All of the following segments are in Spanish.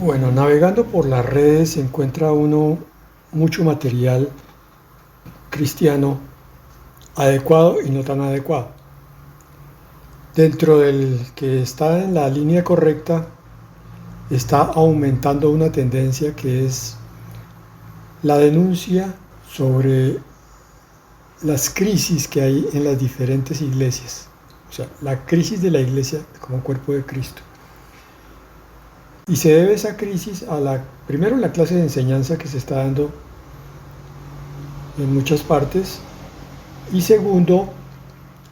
Bueno, navegando por las redes se encuentra uno mucho material cristiano adecuado y no tan adecuado. Dentro del que está en la línea correcta está aumentando una tendencia que es la denuncia sobre las crisis que hay en las diferentes iglesias. O sea, la crisis de la iglesia como cuerpo de Cristo. Y se debe esa crisis a primero la clase de enseñanza que se está dando en muchas partes y segundo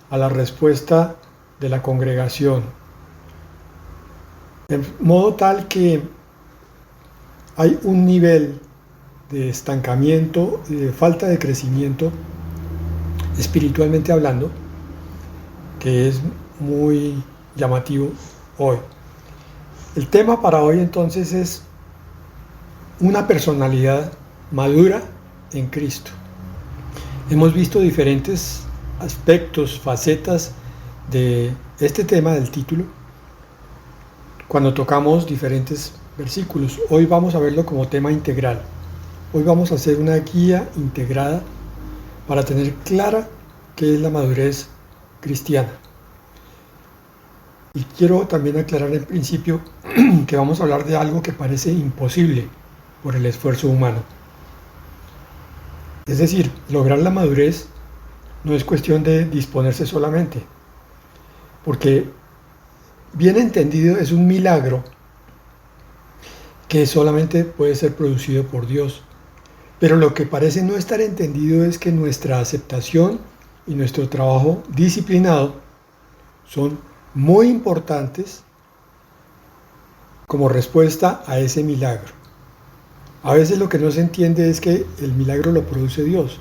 a la respuesta de la congregación. De modo tal que hay un nivel de estancamiento y de falta de crecimiento espiritualmente hablando que es muy llamativo hoy. El tema para hoy entonces es una personalidad madura en Cristo. Hemos visto diferentes aspectos, facetas de este tema del título cuando tocamos diferentes versículos. Hoy vamos a verlo como tema integral. Hoy vamos a hacer una guía integrada para tener clara qué es la madurez cristiana. Y quiero también aclarar en principio que vamos a hablar de algo que parece imposible por el esfuerzo humano. Es decir, lograr la madurez no es cuestión de disponerse solamente, porque bien entendido es un milagro que solamente puede ser producido por Dios. Pero lo que parece no estar entendido es que nuestra aceptación y nuestro trabajo disciplinado son muy importantes como respuesta a ese milagro. A veces lo que no se entiende es que el milagro lo produce Dios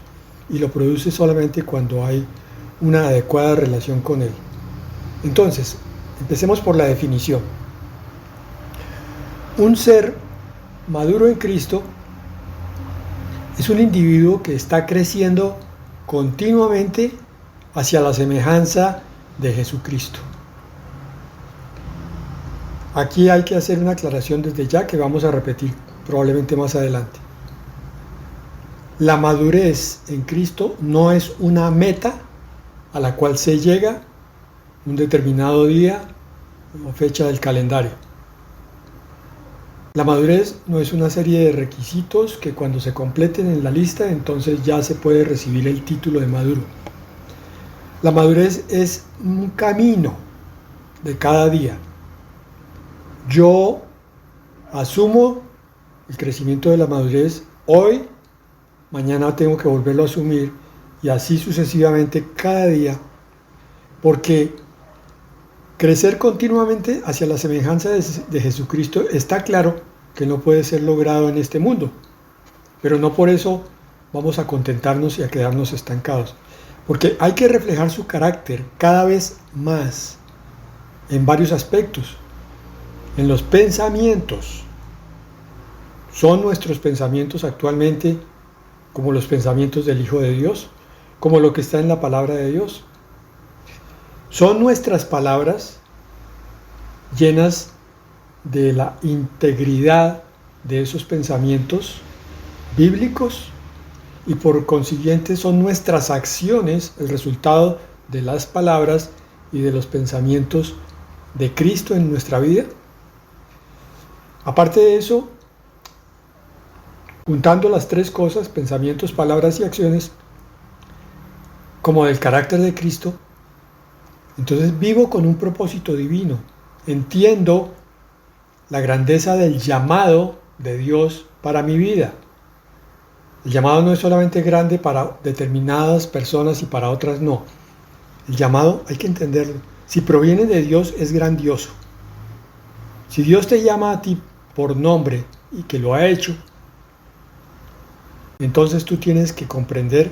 y lo produce solamente cuando hay una adecuada relación con Él. Entonces, empecemos por la definición. Un ser maduro en Cristo es un individuo que está creciendo continuamente hacia la semejanza de Jesucristo. Aquí hay que hacer una aclaración desde ya que vamos a repetir probablemente más adelante. La madurez en Cristo no es una meta a la cual se llega un determinado día o fecha del calendario. La madurez no es una serie de requisitos que cuando se completen en la lista entonces ya se puede recibir el título de maduro. La madurez es un camino de cada día. Yo asumo el crecimiento de la madurez hoy, mañana tengo que volverlo a asumir y así sucesivamente cada día, porque crecer continuamente hacia la semejanza de Jesucristo está claro que no puede ser logrado en este mundo, pero no por eso vamos a contentarnos y a quedarnos estancados, porque hay que reflejar su carácter cada vez más en varios aspectos. En los pensamientos, ¿son nuestros pensamientos actualmente como los pensamientos del Hijo de Dios? ¿Como lo que está en la palabra de Dios? ¿Son nuestras palabras llenas de la integridad de esos pensamientos bíblicos? Y por consiguiente son nuestras acciones el resultado de las palabras y de los pensamientos de Cristo en nuestra vida. Aparte de eso, juntando las tres cosas, pensamientos, palabras y acciones, como del carácter de Cristo, entonces vivo con un propósito divino. Entiendo la grandeza del llamado de Dios para mi vida. El llamado no es solamente grande para determinadas personas y para otras no. El llamado hay que entenderlo. Si proviene de Dios es grandioso. Si Dios te llama a ti por nombre y que lo ha hecho, entonces tú tienes que comprender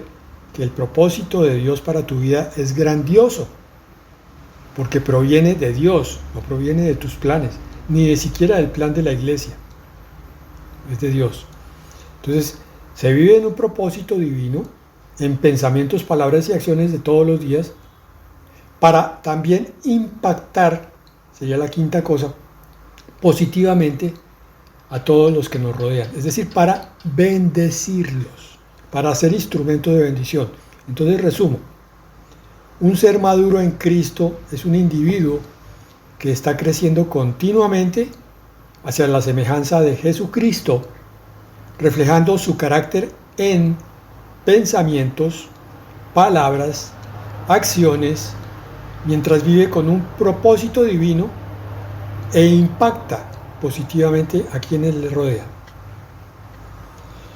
que el propósito de Dios para tu vida es grandioso, porque proviene de Dios, no proviene de tus planes, ni de siquiera del plan de la iglesia, es de Dios. Entonces, se vive en un propósito divino, en pensamientos, palabras y acciones de todos los días, para también impactar, sería la quinta cosa, positivamente a todos los que nos rodean, es decir, para bendecirlos, para ser instrumento de bendición. Entonces resumo, un ser maduro en Cristo es un individuo que está creciendo continuamente hacia la semejanza de Jesucristo, reflejando su carácter en pensamientos, palabras, acciones, mientras vive con un propósito divino e impacta positivamente a quienes le rodean.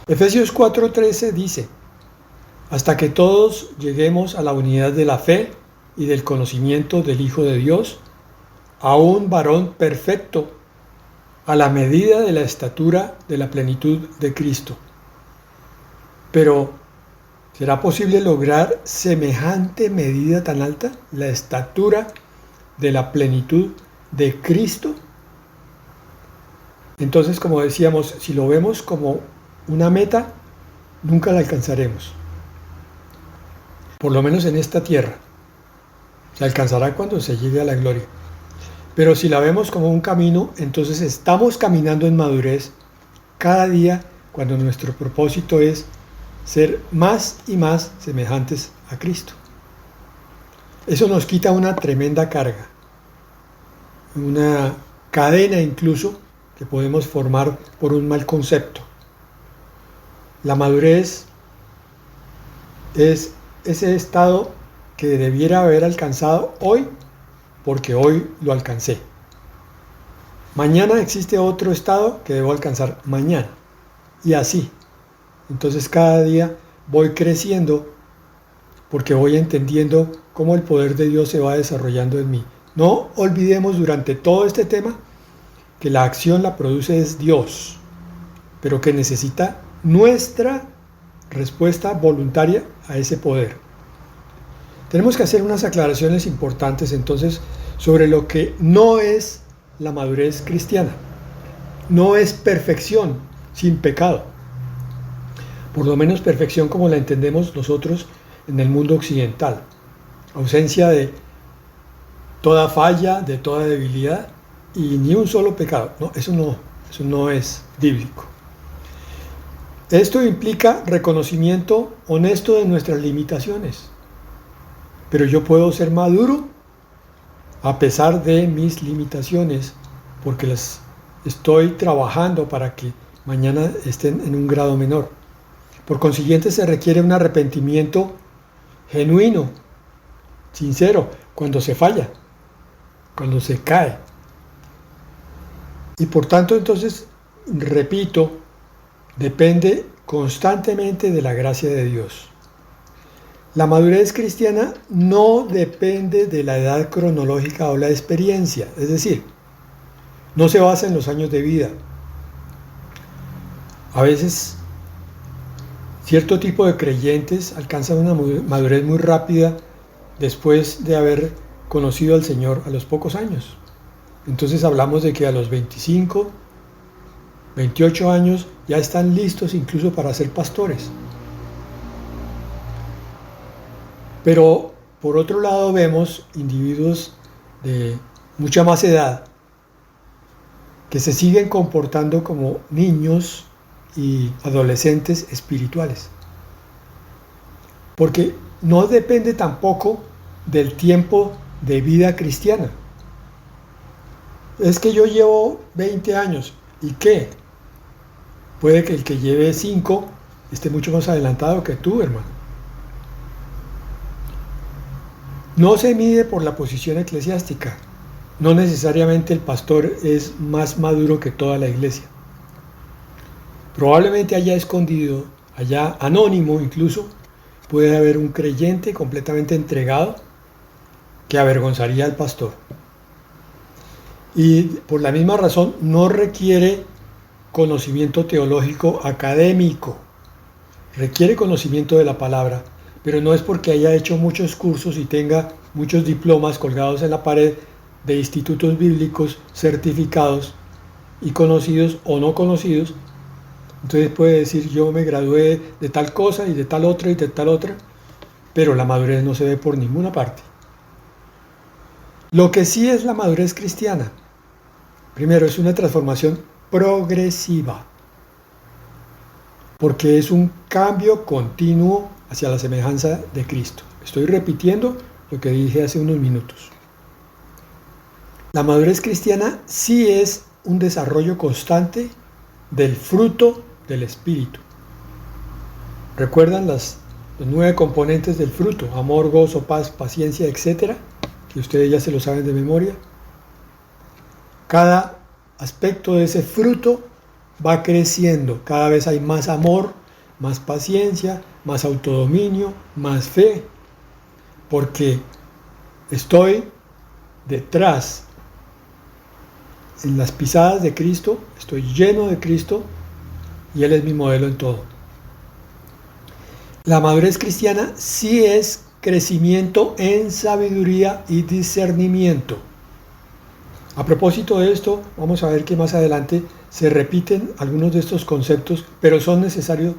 Efesios 4:13 dice: hasta que todos lleguemos a la unidad de la fe y del conocimiento del Hijo de Dios, a un varón perfecto, a la medida de la estatura de la plenitud de Cristo. Pero, ¿será posible lograr semejante medida tan alta, la estatura de la plenitud de Cristo? Entonces, como decíamos, si lo vemos como una meta, nunca la alcanzaremos. Por lo menos en esta tierra. Se alcanzará cuando se llegue a la gloria. Pero si la vemos como un camino, entonces estamos caminando en madurez cada día, cuando nuestro propósito es ser más y más semejantes a Cristo. Eso nos quita una tremenda carga, una cadena incluso que podemos formar por un mal concepto. La madurez es ese estado que debiera haber alcanzado hoy, porque hoy lo alcancé. Mañana existe otro estado que debo alcanzar mañana. Y así. Entonces cada día voy creciendo porque voy entendiendo cómo el poder de Dios se va desarrollando en mí. No olvidemos durante todo este tema que la acción la produce es Dios, pero que necesita nuestra respuesta voluntaria a ese poder. Tenemos que hacer unas aclaraciones importantes entonces sobre lo que no es la madurez cristiana. No es perfección sin pecado. Por lo menos perfección como la entendemos nosotros en el mundo occidental. Ausencia de toda falla, de toda debilidad y ni un solo pecado. No, eso no es bíblico. Esto implica reconocimiento honesto de nuestras limitaciones. Pero yo puedo ser maduro a pesar de mis limitaciones, porque las estoy trabajando para que mañana estén en un grado menor. Por consiguiente, se requiere un arrepentimiento genuino, sincero, cuando se falla, cuando se cae. Y por tanto, entonces, repito, depende constantemente de la gracia de Dios. La madurez cristiana no depende de la edad cronológica o la experiencia, es decir, no se basa en los años de vida. A veces, cierto tipo de creyentes alcanzan una madurez muy rápida después de haber conocido al Señor a los pocos años. Entonces hablamos de que a los 25, 28 años ya están listos incluso para ser pastores. Pero por otro lado vemos individuos de mucha más edad que se siguen comportando como niños y adolescentes espirituales. Porque no depende tampoco del tiempo de vida cristiana. Es que yo llevo 20 años, ¿y qué? Puede que el que lleve 5 esté mucho más adelantado que tú, hermano. No se mide por la posición eclesiástica. No necesariamente el pastor es más maduro que toda la iglesia. Probablemente allá escondido, allá anónimo incluso, puede haber un creyente completamente entregado que avergonzaría al pastor. Y por la misma razón no requiere conocimiento teológico académico. Requiere conocimiento de la palabra, pero no es porque haya hecho muchos cursos y tenga muchos diplomas colgados en la pared de institutos bíblicos certificados y conocidos o no conocidos. Entonces puede decir: yo me gradué de tal cosa y de tal otra y de tal otra, pero la madurez no se ve por ninguna parte. Lo que sí es la madurez cristiana, primero, es una transformación progresiva, porque es un cambio continuo hacia la semejanza de Cristo. Estoy repitiendo lo que dije hace unos minutos. La madurez cristiana sí es un desarrollo constante del fruto del Espíritu. ¿Recuerdan los 9 componentes del fruto? Amor, gozo, paz, paciencia, etcétera, que ustedes ya se lo saben de memoria. Cada aspecto de ese fruto va creciendo. Cada vez hay más amor, más paciencia, más autodominio, más fe, porque estoy detrás, en las pisadas de Cristo, estoy lleno de Cristo y Él es mi modelo en todo. La madurez cristiana sí es crecimiento en sabiduría y discernimiento. A propósito de esto, vamos a ver que más adelante se repiten algunos de estos conceptos, pero son necesarios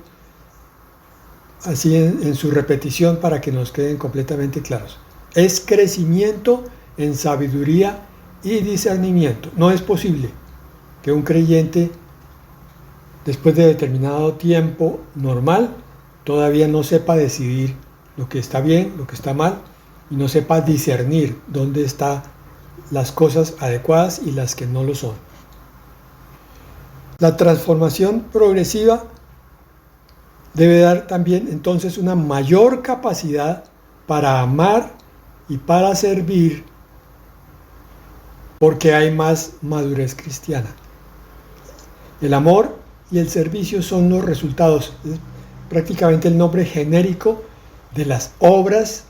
así en su repetición para que nos queden completamente claros. Es crecimiento en sabiduría y discernimiento. No es posible que un creyente, después de determinado tiempo normal, todavía no sepa decidir lo que está bien, lo que está mal, y no sepa discernir dónde están las cosas adecuadas y las que no lo son. La transformación progresiva debe dar también entonces una mayor capacidad para amar y para servir, porque hay más madurez cristiana. El amor y el servicio son los resultados, es prácticamente el nombre genérico de las obras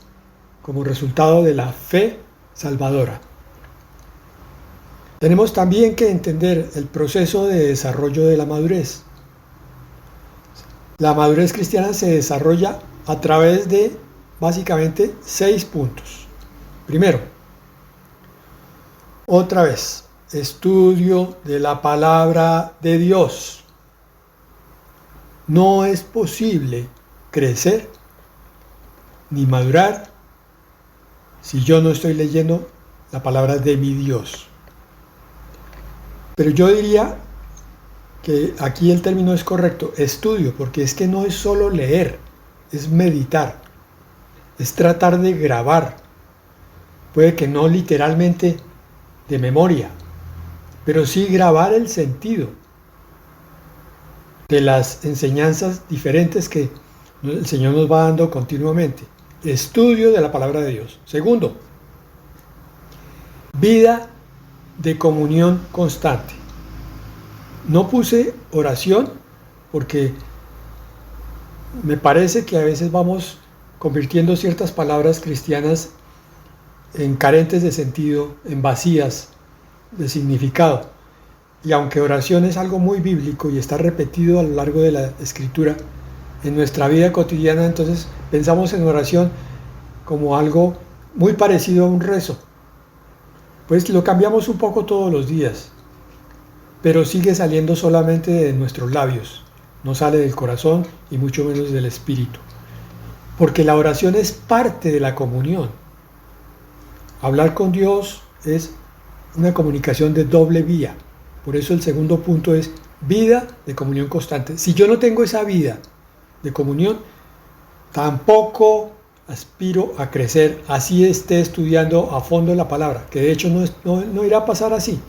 como resultado de la fe salvadora. Tenemos también que entender el proceso de desarrollo de la madurez. La madurez cristiana se desarrolla a través de básicamente 6 puntos. Primero, otra vez, estudio de la palabra de Dios. No es posible crecer ni madurar si yo no estoy leyendo la palabra de mi Dios. Pero yo diría que aquí el término es correcto, estudio, porque es que no es solo leer, es meditar, es tratar de grabar. Puede que no literalmente de memoria, pero sí grabar el sentido de las enseñanzas diferentes que el Señor nos va dando continuamente. Estudio de la palabra de Dios. Segundo, vida de comunión constante. No puse oración porque me parece que a veces vamos convirtiendo ciertas palabras cristianas en carentes de sentido, en vacías de significado. Y aunque oración es algo muy bíblico y está repetido a lo largo de la Escritura, en nuestra vida cotidiana entonces pensamos en oración como algo muy parecido a un rezo. Pues lo cambiamos un poco todos los días, pero sigue saliendo solamente de nuestros labios, no sale del corazón y mucho menos del espíritu, porque la oración es parte de la comunión. Hablar con Dios es una comunicación de doble vía, por eso el segundo punto es vida de comunión constante. Si yo no tengo esa vida de comunión, tampoco aspiro a crecer, así esté estudiando a fondo la palabra, que de hecho no irá a pasar así.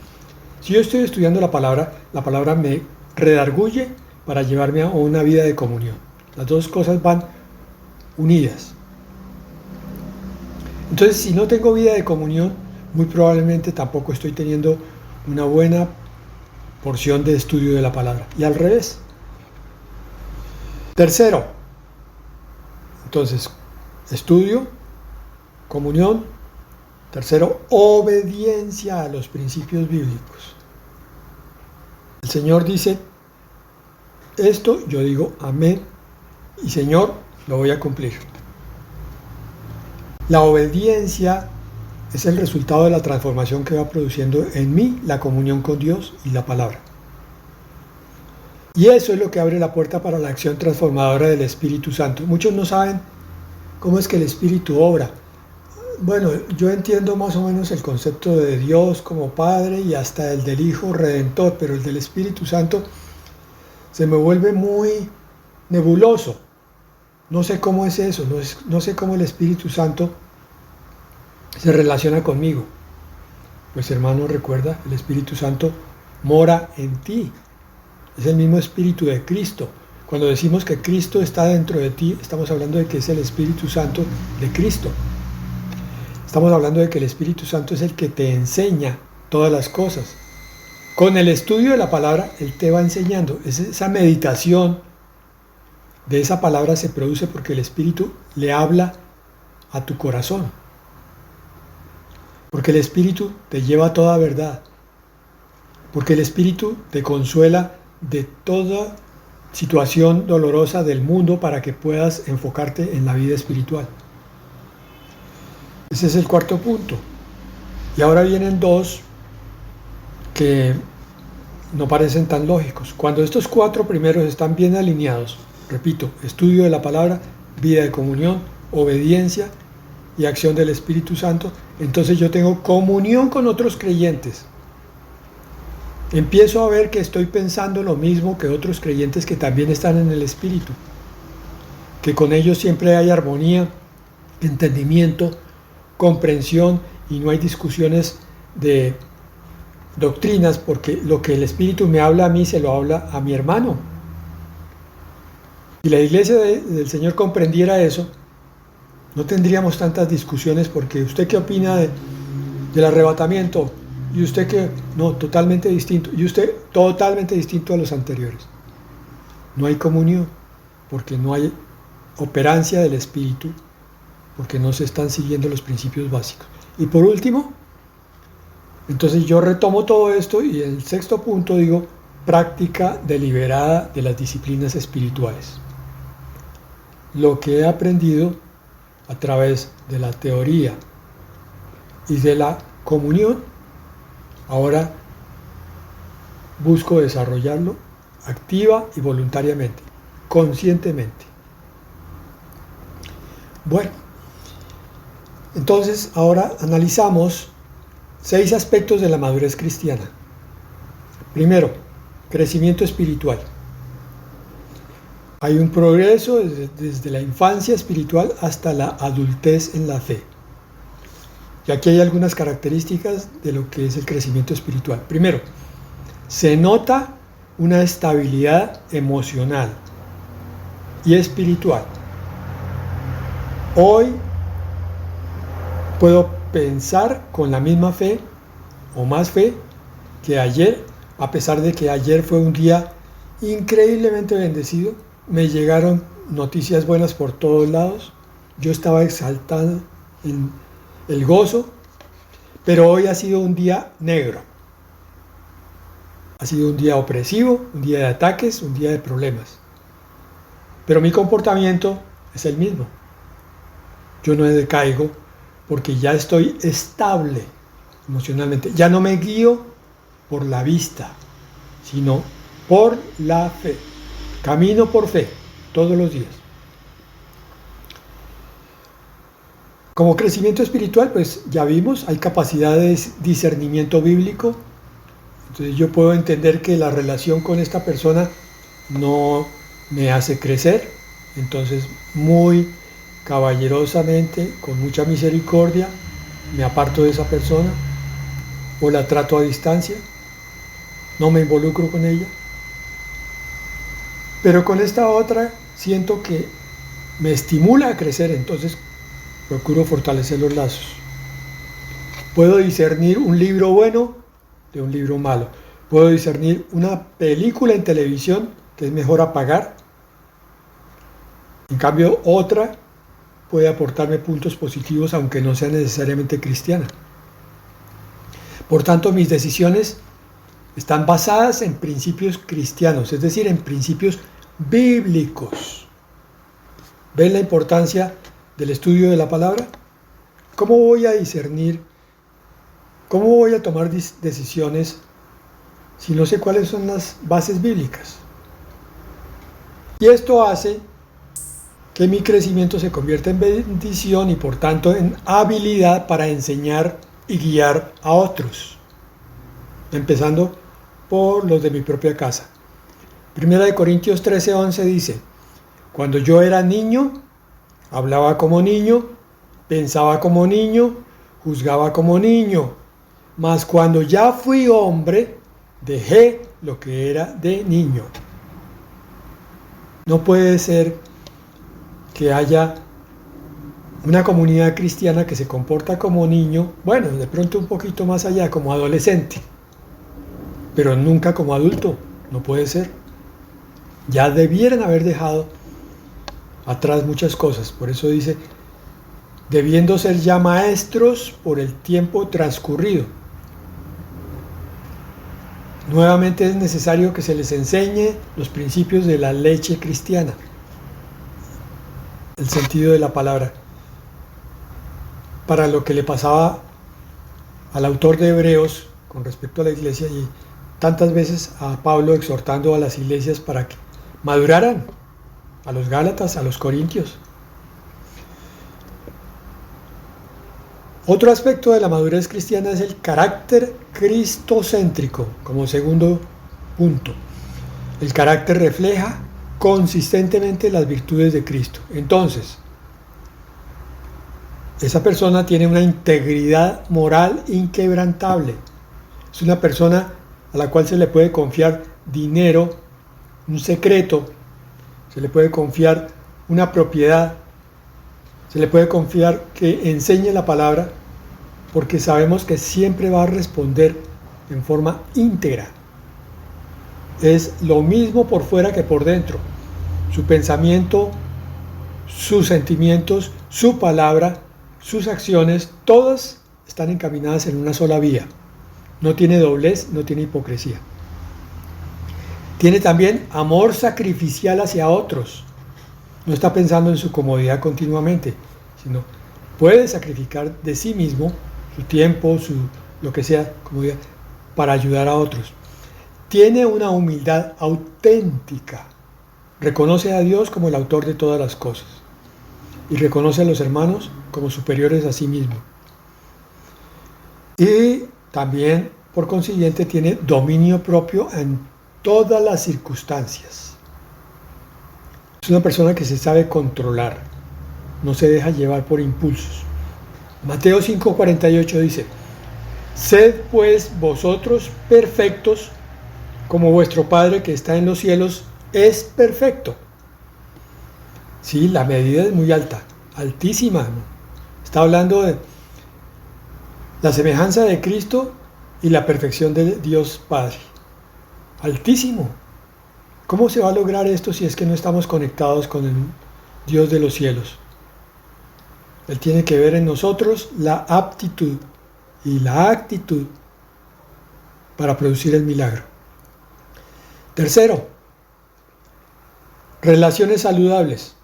Si yo estoy estudiando la palabra me redarguye para llevarme a una vida de comunión. Las dos cosas van unidas. Entonces, si no tengo vida de comunión, muy probablemente tampoco estoy teniendo una buena porción de estudio de la palabra. Y al revés. Tercero, entonces, estudio, comunión. Tercero, obediencia a los principios bíblicos. El Señor dice esto, yo digo amén, y Señor, lo voy a cumplir. La obediencia es el resultado de la transformación que va produciendo en mí la comunión con Dios y la palabra. Y eso es lo que abre la puerta para la acción transformadora del Espíritu Santo. Muchos no saben cómo es que el Espíritu obra. Bueno, yo entiendo más o menos el concepto de Dios como Padre y hasta el del Hijo Redentor, pero el del Espíritu Santo se me vuelve muy nebuloso. No sé cómo es eso, no sé cómo el Espíritu Santo se relaciona conmigo. Pues hermano, recuerda, el Espíritu Santo mora en ti. Es el mismo Espíritu de Cristo. Cuando decimos que Cristo está dentro de ti, estamos hablando de que es el Espíritu Santo de Cristo. Estamos hablando de que el Espíritu Santo es el que te enseña todas las cosas. Con el estudio de la palabra, Él te va enseñando. Esa meditación de esa palabra se produce porque el Espíritu le habla a tu corazón. Porque el Espíritu te lleva a toda verdad. Porque el Espíritu te consuela de toda situación dolorosa del mundo para que puedas enfocarte en la vida espiritual. Ese es el cuarto punto. Y ahora vienen dos que no parecen tan lógicos. Cuando estos cuatro primeros están bien alineados, repito, estudio de la palabra, vida de comunión, obediencia y acción del Espíritu Santo, entonces yo tengo comunión con otros creyentes. Empiezo a ver que estoy pensando lo mismo que otros creyentes que también están en el Espíritu, que con ellos siempre hay armonía, entendimiento, comprensión y no hay discusiones de doctrinas, porque lo que el Espíritu me habla a mí se lo habla a mi hermano. Si la iglesia del Señor comprendiera eso, no tendríamos tantas discusiones, porque usted qué opina del arrebatamiento, y usted que no, totalmente distinto, y usted totalmente distinto a los anteriores. No hay comunión, porque no hay operancia del Espíritu, porque no se están siguiendo los principios básicos. Y por último, entonces yo retomo todo esto y en el sexto punto digo, práctica deliberada de las disciplinas espirituales. Lo que he aprendido a través de la teoría y de la comunión, ahora busco desarrollarlo activa y voluntariamente, conscientemente. Bueno, entonces ahora analizamos 6 aspectos de la madurez cristiana. Primero, crecimiento espiritual. Hay un progreso desde la infancia espiritual hasta la adultez en la fe. Y aquí hay algunas características de lo que es el crecimiento espiritual. Primero, se nota una estabilidad emocional y espiritual. Hoy puedo pensar con la misma fe o más fe que ayer, a pesar de que ayer fue un día increíblemente bendecido. Me llegaron noticias buenas por todos lados. Yo estaba exaltado en el gozo, pero hoy ha sido un día negro. Ha sido un día opresivo, un día de ataques, un día de problemas. Pero mi comportamiento es el mismo. Yo no decaigo porque ya estoy estable emocionalmente. Ya no me guío por la vista, sino por la fe. Camino por fe todos los días. Como crecimiento espiritual, pues ya vimos, hay capacidad de discernimiento bíblico. Entonces yo puedo entender que la relación con esta persona no me hace crecer. Entonces muy caballerosamente, con mucha misericordia, me aparto de esa persona o la trato a distancia. No me involucro con ella. Pero con esta otra siento que me estimula a crecer, entonces procuro fortalecer los lazos. Puedo discernir un libro bueno de un libro malo. Puedo discernir una película en televisión que es mejor apagar. En cambio, otra puede aportarme puntos positivos aunque no sea necesariamente cristiana. Por tanto, mis decisiones están basadas en principios cristianos, es decir, en principios bíblicos. ¿Ven la importancia del estudio de la palabra? ¿Cómo voy a discernir? ¿Cómo voy a tomar decisiones si no sé cuáles son las bases bíblicas? Y esto hace que mi crecimiento se convierta en bendición y por tanto en habilidad para enseñar y guiar a otros, empezando por los de mi propia casa. Primera de Corintios 13:11 dice: cuando yo era niño, hablaba como niño, pensaba como niño, juzgaba como niño, mas cuando ya fui hombre, dejé lo que era de niño. No puede ser que haya una comunidad cristiana que se comporta como niño, bueno, de pronto un poquito más allá, como adolescente, pero nunca como adulto. No puede ser. Ya debieran haber dejado atrás muchas cosas. Por eso dice, debiendo ser ya maestros por el tiempo transcurrido. Nuevamente es necesario que se les enseñe los principios de la leche cristiana, el sentido de la palabra, para lo que le pasaba al autor de Hebreos con respecto a la iglesia y tantas veces a Pablo exhortando a las iglesias para que maduraran, a los Gálatas, a los Corintios. Otro aspecto de la madurez cristiana es el carácter cristocéntrico, como segundo punto. El carácter refleja consistentemente las virtudes de Cristo. Entonces, esa persona tiene una integridad moral inquebrantable. Es una persona a la cual se le puede confiar dinero, un secreto, se le puede confiar una propiedad, se le puede confiar que enseñe la palabra, porque sabemos que siempre va a responder en forma íntegra. Es lo mismo por fuera que por dentro. Su pensamiento, sus sentimientos, su palabra, sus acciones, todas están encaminadas en una sola vía. No tiene doblez, no tiene hipocresía. Tiene también amor sacrificial hacia otros. No está pensando en su comodidad continuamente, sino puede sacrificar de sí mismo su tiempo, lo que sea, comodidad, para ayudar a otros. Tiene una humildad auténtica. Reconoce a Dios como el autor de todas las cosas y reconoce a los hermanos como superiores a sí mismo. Y también, por consiguiente, tiene dominio propio en todas las circunstancias. Es una persona que se sabe controlar, no se deja llevar por impulsos. Mateo 5:48 dice: sed pues vosotros perfectos, como vuestro Padre que está en los cielos es perfecto. Sí, la medida es muy alta, altísima, ¿no? Está hablando de la semejanza de Cristo y la perfección de Dios Padre. Altísimo. ¿Cómo se va a lograr esto si es que no estamos conectados con el Dios de los cielos? Él tiene que ver en nosotros la aptitud y la actitud para producir el milagro. Tercero, relaciones saludables.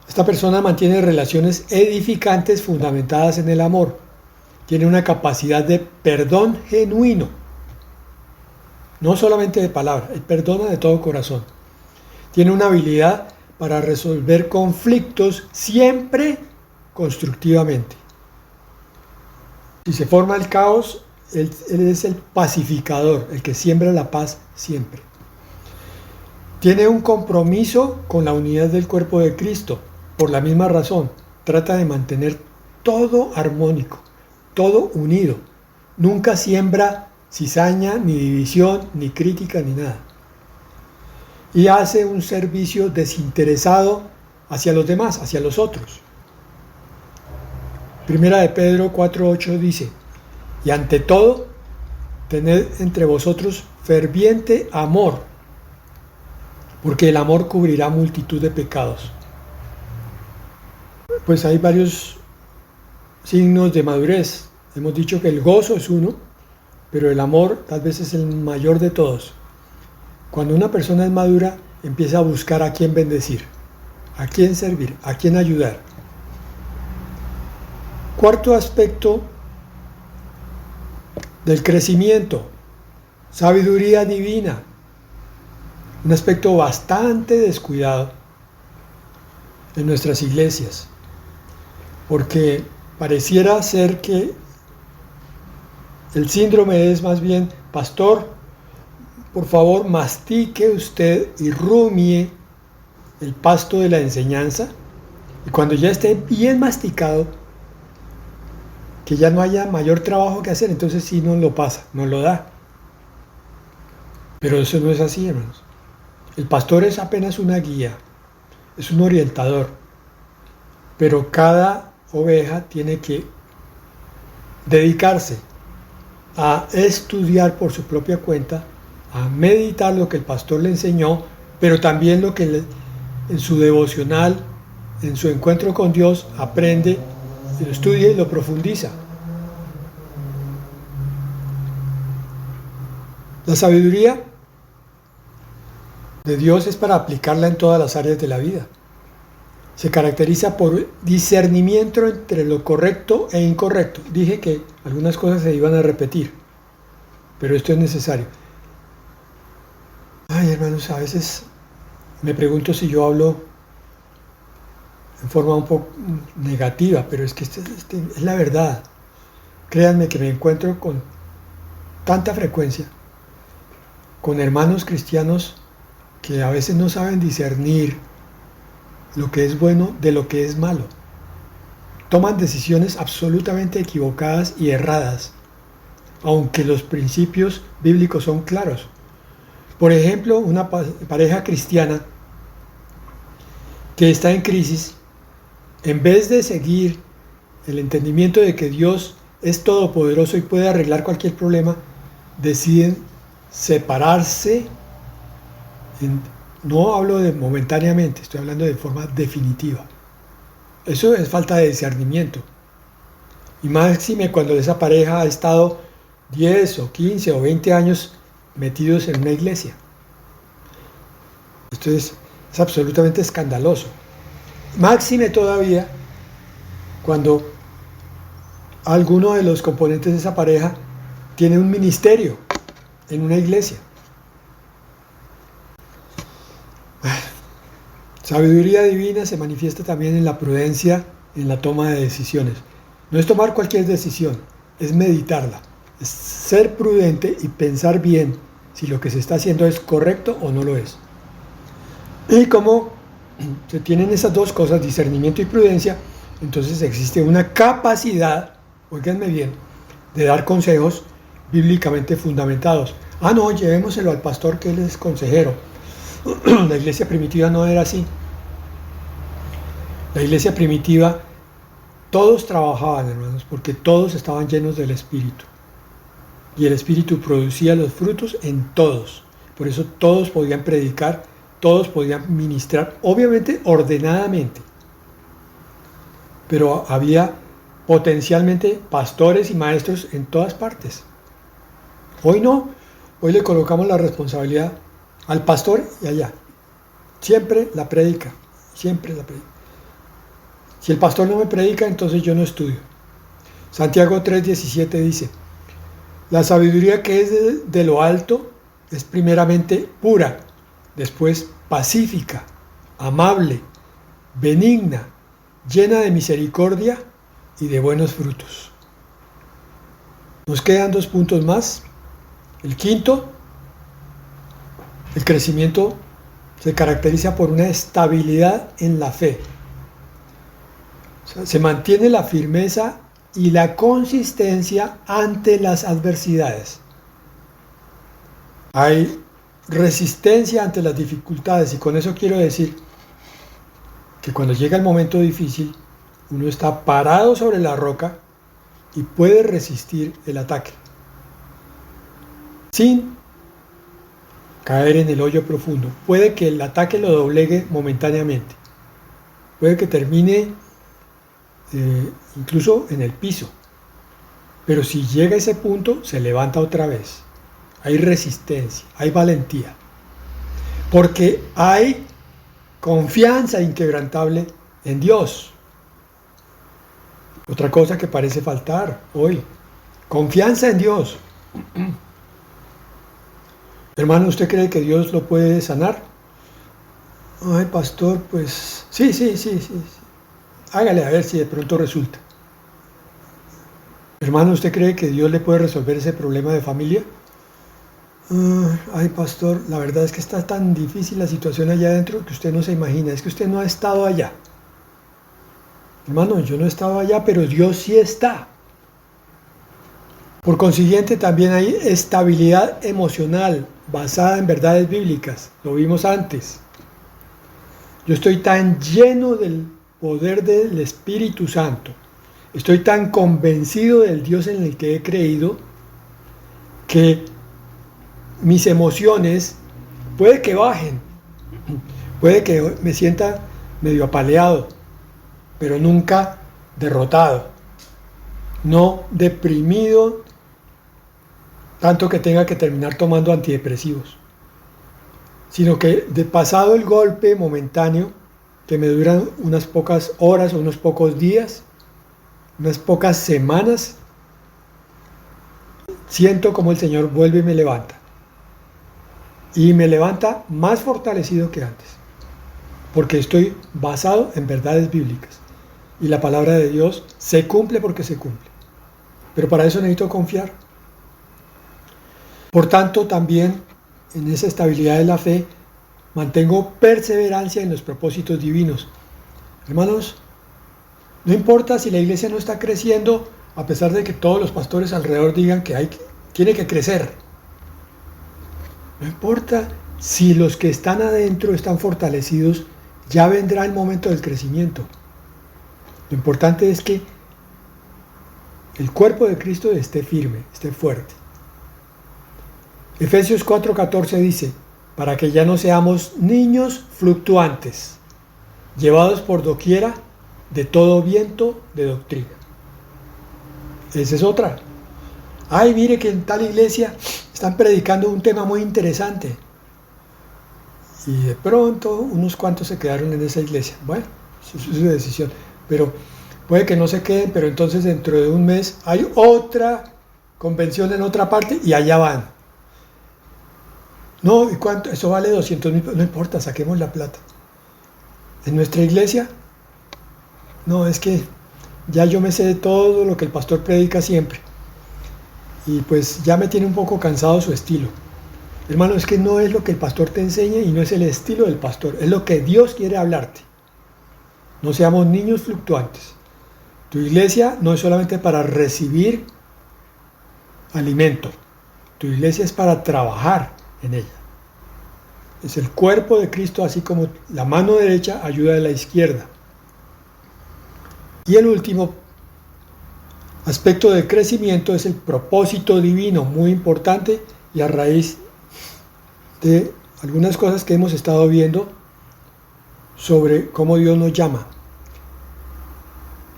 Esta persona mantiene relaciones edificantes fundamentadas en el amor. Tiene una capacidad de perdón genuino. No solamente de palabra, él perdona de todo corazón. Tiene una habilidad para resolver conflictos siempre constructivamente. Si se forma el caos, él es el pacificador, el que siembra la paz siempre. Tiene un compromiso con la unidad del cuerpo de Cristo. Por la misma razón, trata de mantener todo armónico, todo unido. Nunca siembra cizaña, ni división, ni crítica, ni nada. Y hace un servicio desinteresado hacia los demás, hacia los otros. Primera de Pedro 4:8 dice: y ante todo, tened entre vosotros ferviente amor, porque el amor cubrirá multitud de pecados. Pues hay varios signos de madurez. Hemos dicho que el gozo es uno, pero el amor tal vez es el mayor de todos. Cuando una persona es madura, empieza a buscar a quién bendecir, a quién servir, a quién ayudar. Cuarto aspecto del crecimiento, sabiduría divina. Un aspecto bastante descuidado. en nuestras iglesias, porque pareciera ser que el síndrome es más bien: pastor, por favor, mastique usted y rumie el pasto de la enseñanza, y cuando ya esté bien masticado, que ya no haya mayor trabajo que hacer, entonces sí nos lo pasa, nos lo da. Pero eso no es así, hermanos. El pastor es apenas una guía, es un orientador, pero cada oveja tiene que dedicarse a estudiar por su propia cuenta, a meditar lo que el pastor le enseñó, pero también lo que en su devocional, en su encuentro con Dios, aprende, lo estudia y lo profundiza. La sabiduría de Dios es para aplicarla en todas las áreas de la vida. Se caracteriza por discernimiento entre lo correcto e incorrecto. Dije que algunas cosas se iban a repetir, pero esto es necesario. Ay, hermanos, a veces me pregunto si yo hablo en forma un poco negativa, pero es que es la verdad. Créanme que me encuentro con tanta frecuencia con hermanos cristianos que a veces no saben discernir lo que es bueno de lo que es malo. Toman decisiones absolutamente equivocadas y erradas, aunque los principios bíblicos son claros. Por ejemplo, una pareja cristiana que está en crisis, en vez de seguir el entendimiento de que Dios es todopoderoso y puede arreglar cualquier problema, deciden separarse. No hablo de momentáneamente, estoy hablando de forma definitiva. Eso es falta de discernimiento. Y máxime cuando esa pareja ha estado 10 o 15 o 20 años metidos en una iglesia. Esto es absolutamente escandaloso. Máxime todavía cuando alguno de los componentes de esa pareja tiene un ministerio en una iglesia. Sabiduría divina se manifiesta también en la prudencia en la toma de decisiones. No es tomar cualquier decisión, es meditarla, es ser prudente y pensar bien si lo que se está haciendo es correcto o no lo es. Y como se tienen esas dos cosas, discernimiento y prudencia, entonces existe una capacidad, óiganme bien, de dar consejos bíblicamente fundamentados. No, llevémoselo al pastor que él es consejero. La iglesia primitiva no era así. La iglesia primitiva, todos trabajaban, hermanos, porque todos estaban llenos del Espíritu. Y el Espíritu producía los frutos en todos. Por eso todos podían predicar, todos podían ministrar, obviamente ordenadamente. Pero había potencialmente pastores y maestros en todas partes. Hoy no, hoy le colocamos la responsabilidad al pastor y allá. Siempre la predica, siempre la predica. Si el pastor no me predica, entonces yo no estudio. Santiago 3:17 dice: la sabiduría que es de lo alto es primeramente pura, después pacífica, amable, benigna, llena de misericordia y de buenos frutos. Nos quedan 2 puntos más. El quinto, el crecimiento se caracteriza por una estabilidad en la fe. O sea, se mantiene la firmeza y la consistencia ante las adversidades. Hay resistencia ante las dificultades, y con eso quiero decir que cuando llega el momento difícil, uno está parado sobre la roca y puede resistir el ataque sin caer en el hoyo profundo. Puede que el ataque lo doblegue momentáneamente, puede que termine incluso en el piso, pero si llega a ese punto se levanta otra vez. Hay resistencia, hay valentía, porque hay confianza inquebrantable en Dios. Otra cosa que parece faltar hoy: confianza en Dios. Hermano, ¿usted cree que Dios lo puede sanar? Ay, pastor, pues sí. Hágale a ver si de pronto resulta. Hermano, ¿usted cree que Dios le puede resolver ese problema de familia? Ay, pastor, la verdad es que está tan difícil la situación allá adentro que usted no se imagina. Es que usted no ha estado allá. Hermano, yo no he estado allá, pero Dios sí está. Por consiguiente, también hay estabilidad emocional basada en verdades bíblicas. Lo vimos antes. Yo estoy tan lleno del poder del Espíritu Santo. Estoy tan convencido del Dios en el que he creído que mis emociones puede que bajen, puede que me sienta medio apaleado, pero nunca derrotado, no deprimido, tanto que tenga que terminar tomando antidepresivos, sino que de pasado el golpe momentáneo, que me duran unas pocas horas o unos pocos días, unas pocas semanas, siento como el Señor vuelve y me levanta. Y me levanta más fortalecido que antes, porque estoy basado en verdades bíblicas. Y la palabra de Dios se cumple porque se cumple. Pero para eso necesito confiar. Por tanto, también en esa estabilidad de la fe, mantengo perseverancia en los propósitos divinos. Hermanos, no importa si la iglesia no está creciendo, a pesar de que todos los pastores alrededor digan que tiene que crecer. No importa si los que están adentro están fortalecidos, ya vendrá el momento del crecimiento. Lo importante es que el cuerpo de Cristo esté firme, esté fuerte. Efesios 4:14 dice, para que ya no seamos niños fluctuantes, llevados por doquiera de todo viento de doctrina. Esa es otra. Ay, mire que en tal iglesia están predicando un tema muy interesante. Y de pronto unos cuantos se quedaron en esa iglesia. Bueno, eso es su decisión. Pero puede que no se queden, pero entonces dentro de un mes hay otra convención en otra parte y allá van. No, ¿y cuánto? Eso vale 200,000. No importa, saquemos la plata. En nuestra iglesia, no, es que ya yo me sé de todo lo que el pastor predica siempre. Y pues ya me tiene un poco cansado su estilo. Hermano, es que no es lo que el pastor te enseña y no es el estilo del pastor, es lo que Dios quiere hablarte. No seamos niños fluctuantes. Tu iglesia no es solamente para recibir alimento, tu iglesia es para trabajar en ella. Es el cuerpo de Cristo, así como la mano derecha ayuda a la izquierda. Y el último aspecto de crecimiento es el propósito divino, muy importante, y a raíz de algunas cosas que hemos estado viendo sobre cómo Dios nos llama.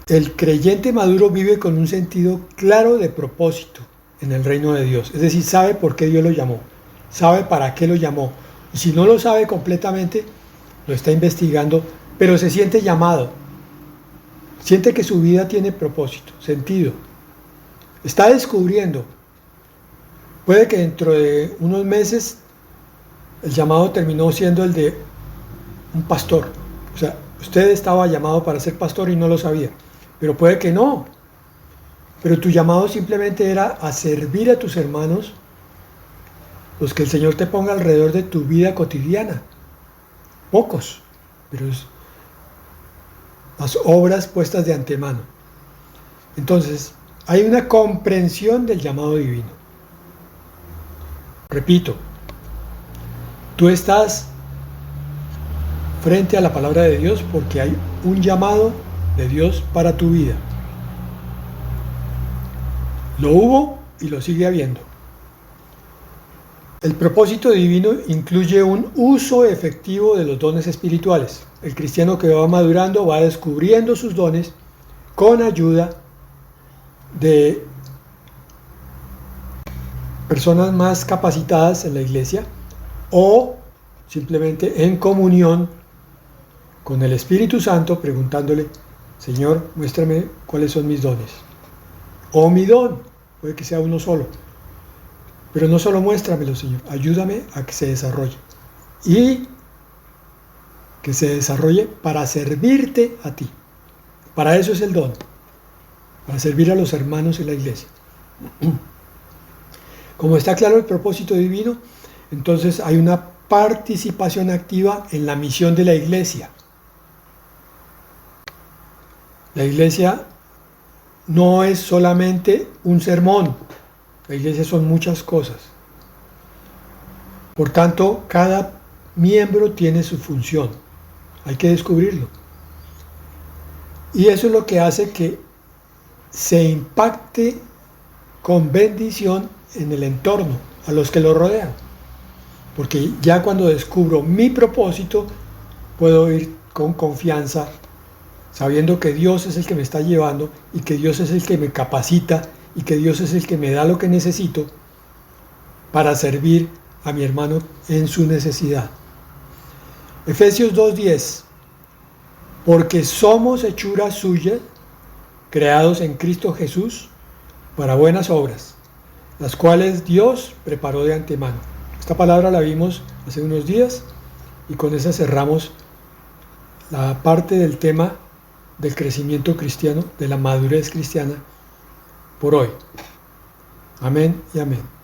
El creyente maduro vive con un sentido claro de propósito en el reino de Dios, es decir, sabe por qué Dios lo llamó, sabe para qué lo llamó, y si no lo sabe completamente, lo está investigando, pero se siente llamado, siente que su vida tiene propósito, sentido, está descubriendo. Puede que dentro de unos meses el llamado terminó siendo el de un pastor. O sea, usted estaba llamado para ser pastor y no lo sabía. Pero puede que no. Pero tu llamado simplemente era a servir a tus hermanos, los que el Señor te ponga alrededor de tu vida cotidiana. Pocos, pero las obras puestas de antemano. Entonces, hay una comprensión del llamado divino. Repito, tú estás frente a la palabra de Dios porque hay un llamado de Dios para tu vida. Lo hubo y lo sigue habiendo. El propósito divino incluye un uso efectivo de los dones espirituales. El cristiano que va madurando va descubriendo sus dones con ayuda de personas más capacitadas en la iglesia o simplemente en comunión con el Espíritu Santo, preguntándole, Señor, muéstrame cuáles son mis dones. O mi don, puede que sea uno solo. Pero no solo muéstramelo, Señor, ayúdame a que se desarrolle. Y que se desarrolle para servirte a ti. Para eso es el don, para servir a los hermanos en la iglesia. Como está claro el propósito divino, entonces hay una participación activa en la misión de la iglesia. La iglesia no es solamente un sermón, la iglesia son muchas cosas. Por tanto, cada miembro tiene su función, hay que descubrirlo. Y eso es lo que hace que se impacte con bendición en el entorno, a los que lo rodean. Porque ya cuando descubro mi propósito, puedo ir con confianza, sabiendo que Dios es el que me está llevando y que Dios es el que me capacita y que Dios es el que me da lo que necesito para servir a mi hermano en su necesidad. Efesios 2:10. Porque somos hechura suya, creados en Cristo Jesús, para buenas obras, las cuales Dios preparó de antemano. Esta palabra la vimos hace unos días y con esa cerramos la parte del tema del crecimiento cristiano, de la madurez cristiana por hoy. Amén y amén.